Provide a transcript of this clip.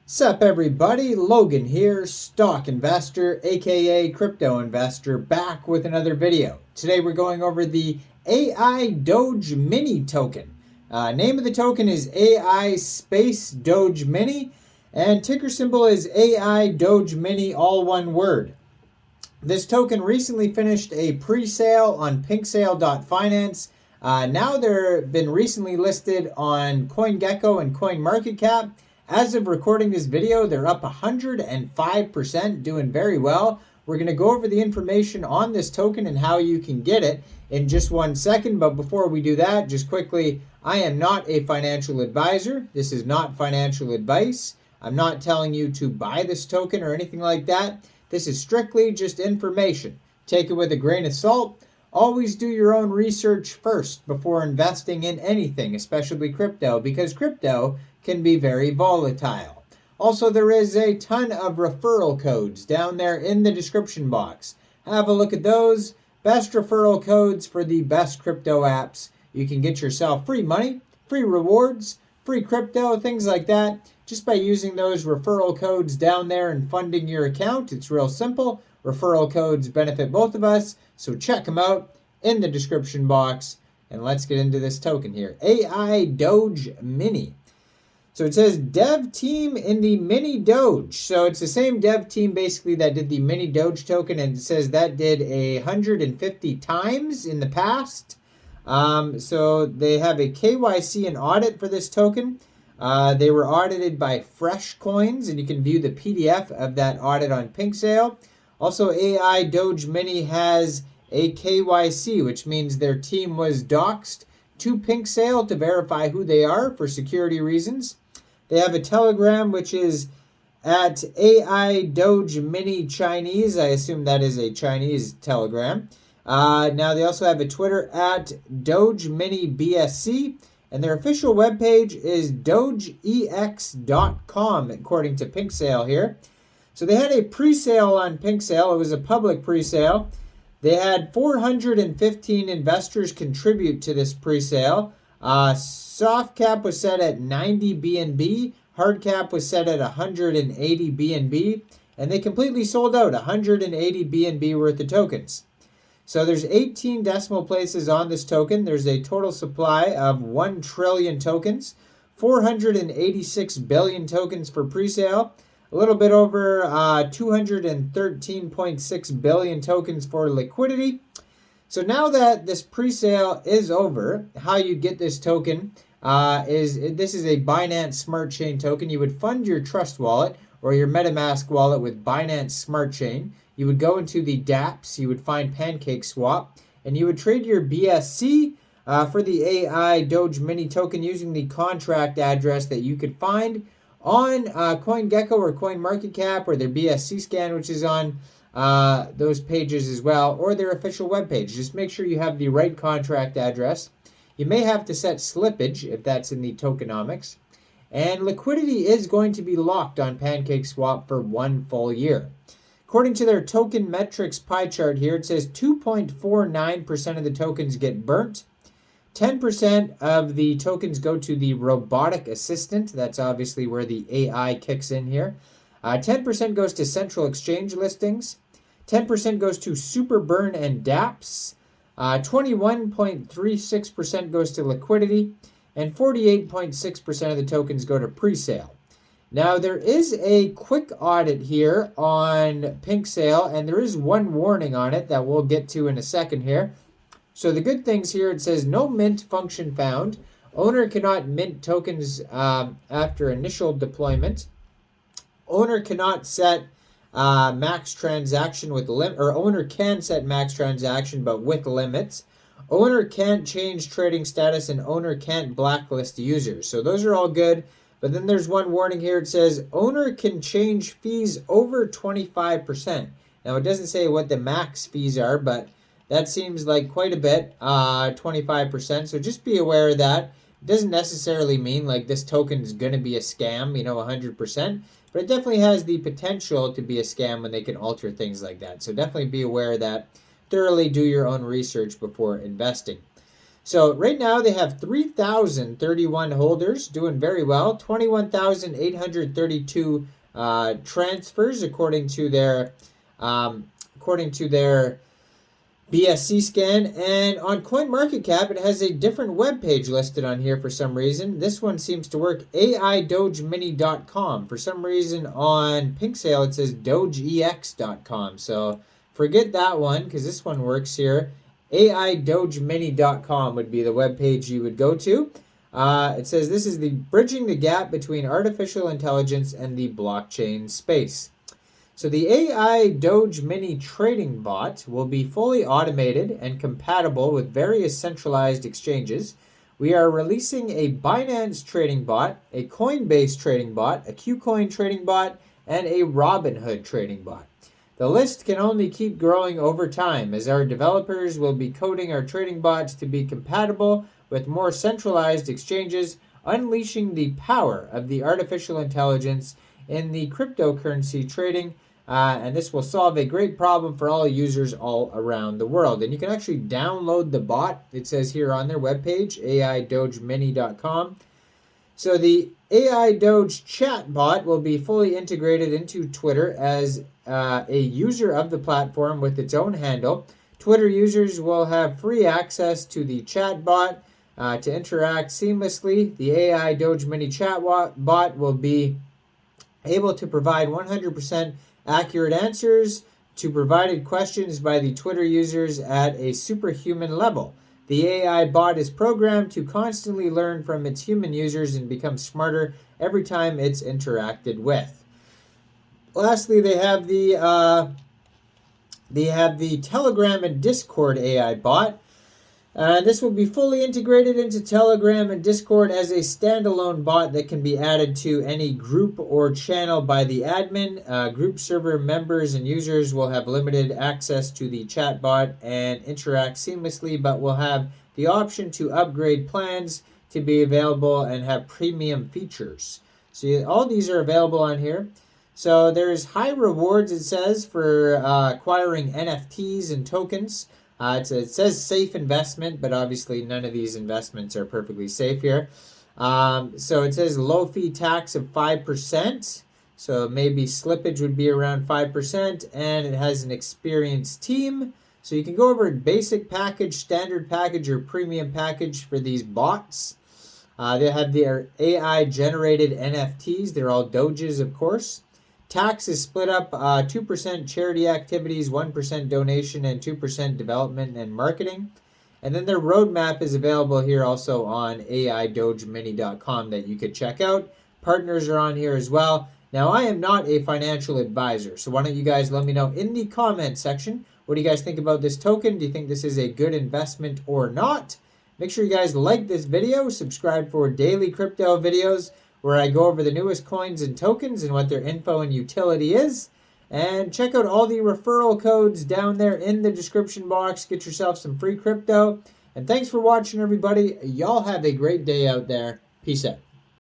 Sup everybody, Logan here, stock investor aka crypto investor, back with another video. Today we're going over the AI Doge Mini token. Name of the token is AI Space Doge Mini, and ticker symbol is AI Doge Mini, all one word. This token recently finished a pre-sale on pinksale.finance. Now they've been recently listed on CoinGecko and CoinMarketCap. As of recording this video, they're up 105%, doing very well. We're going to go over the information on this token and how you can get it in just 1 second. But before we do that, just quickly, I am not a financial advisor. This is not financial advice. I'm not telling you to buy this token or anything like that. This is strictly just information. Take it with a grain of salt. Always do your own research first before investing in anything, especially crypto, because crypto can be very volatile. Also, there is a ton of referral codes down there in the description box. Have a look at those. Best referral codes for the best crypto apps. You can get yourself free money, free rewards, free crypto, things like that, just by using those referral codes down there and funding your account. It's real simple. Referral codes benefit both of us, so check them out in the description box. And let's get into this token here. AI Doge Mini. So it says dev team in the Minidoge. So it's the same dev team basically that did the Minidoge token, and it says that did 150 times in the past. So they have a KYC and audit for this token. They were audited by Fresh Coins, and you can view the PDF of that audit on PinkSale. Also, AI Doge Mini has a KYC, which means their team was doxed to PinkSale to verify who they are for security reasons. They have a Telegram, which is at AI Doge Mini Chinese. I assume that is a Chinese Telegram. Now they also have a Twitter at Doge Mini BSC, and their official webpage is dogeex.com, according to PinkSale here. So they had a pre-sale on PinkSale. It was a public pre-sale. They had 415 investors contribute to this pre-sale. Soft cap was set at 90 BNB. Hard cap was set at 180 BNB. And they completely sold out 180 BNB worth of tokens. So there's 18 decimal places on this token. There's a total supply of 1 trillion tokens, 486 billion tokens for pre-sale, a little bit over 213.6 billion tokens for liquidity. So now that this pre-sale is over, how you get this token this is a Binance Smart Chain token. You would fund your Trust wallet or your MetaMask wallet with Binance Smart Chain. You would go into the dApps, you would find PancakeSwap, and you would trade your BSC for the AI Doge Mini token using the contract address that you could find on CoinGecko or CoinMarketCap, or their BSC scan, which is on those pages as well, or their official webpage. Just make sure you have the right contract address. You may have to set slippage if that's in the tokenomics. And liquidity is going to be locked on PancakeSwap for 1 full year. According to their token metrics pie chart here, it says 2.49% of the tokens get burnt. 10% of the tokens go to the robotic assistant. That's obviously where the AI kicks in here. 10% goes to central exchange listings. 10% goes to super burn and dApps. 21.36% goes to liquidity. And 48.6% of the tokens go to pre-sale. Now, there is a quick audit here on PinkSale, and there is one warning on it that we'll get to in a second here. So the good things here, it says no mint function found. Owner cannot mint tokens after initial deployment. Owner cannot set max transaction with limit, or owner can set max transaction but with limits. Owner can't change trading status, and owner can't blacklist users. So those are all good. But then there's one warning here. It says owner can change fees over 25%. Now, it doesn't say what the max fees are, but that seems like quite a bit, 25%. So just be aware of that. It doesn't necessarily mean like this token is going to be a scam, 100%. But it definitely has the potential to be a scam when they can alter things like that. So definitely be aware of that. Thoroughly do your own research before investing. So right now they have 3,031 holders, doing very well. 21,832 transfers according to their BSC scan. And on CoinMarketCap, it has a different web page listed on here for some reason. This one seems to work, AIDogeMini.com. For some reason on Pink Sale it says DogeEX.com. So forget that one because this one works here. AIDogeMini.com would be the web page you would go to. It says this is the bridging the gap between artificial intelligence and the blockchain space. So the AI Doge Mini trading bot will be fully automated and compatible with various centralized exchanges. We are releasing a Binance trading bot, a Coinbase trading bot, a KuCoin trading bot, and a Robinhood trading bot. The list can only keep growing over time as our developers will be coding our trading bots to be compatible with more centralized exchanges, unleashing the power of the artificial intelligence in the cryptocurrency trading. And this will solve a great problem for all users all around the world. And you can actually download the bot. It says here on their webpage, AIDogeMini.com. So the AI Doge chat bot will be fully integrated into Twitter as a user of the platform with its own handle. Twitter users will have free access to the chat bot to interact seamlessly. The AI Doge Mini chat bot will be able to provide 100% accurate answers to provided questions by the Twitter users at a superhuman level. The AI bot is programmed to constantly learn from its human users and become smarter every time it's interacted with. Lastly, they have the Telegram and Discord AI bot. This will be fully integrated into Telegram and Discord as a standalone bot that can be added to any group or channel by the admin. Group server members and users will have limited access to the chat bot and interact seamlessly, but will have the option to upgrade plans to be available and have premium features. So all these are available on here. So there's high rewards, it says, for acquiring NFTs and tokens. It says safe investment, but obviously none of these investments are perfectly safe here. So it says low fee tax of 5%. So maybe slippage would be around 5%. And it has an experienced team. So you can go over basic package, standard package, or premium package for these bots. They have their AI generated NFTs. They're all Doges, of course. Tax is split up 2% charity activities, 1% donation, and 2% development and marketing. And then their roadmap is available here also on AIDogeMini.com that you could check out. Partners are on here as well. Now, I am not a financial advisor, so why don't you guys let me know in the comment section, what do you guys think about this token? Do you think this is a good investment or not? Make sure you guys like this video, subscribe for daily crypto videos, where I go over the newest coins and tokens and what their info and utility is. And check out all the referral codes down there in the description box. Get yourself some free crypto. And thanks for watching, everybody. Y'all have a great day out there. Peace out.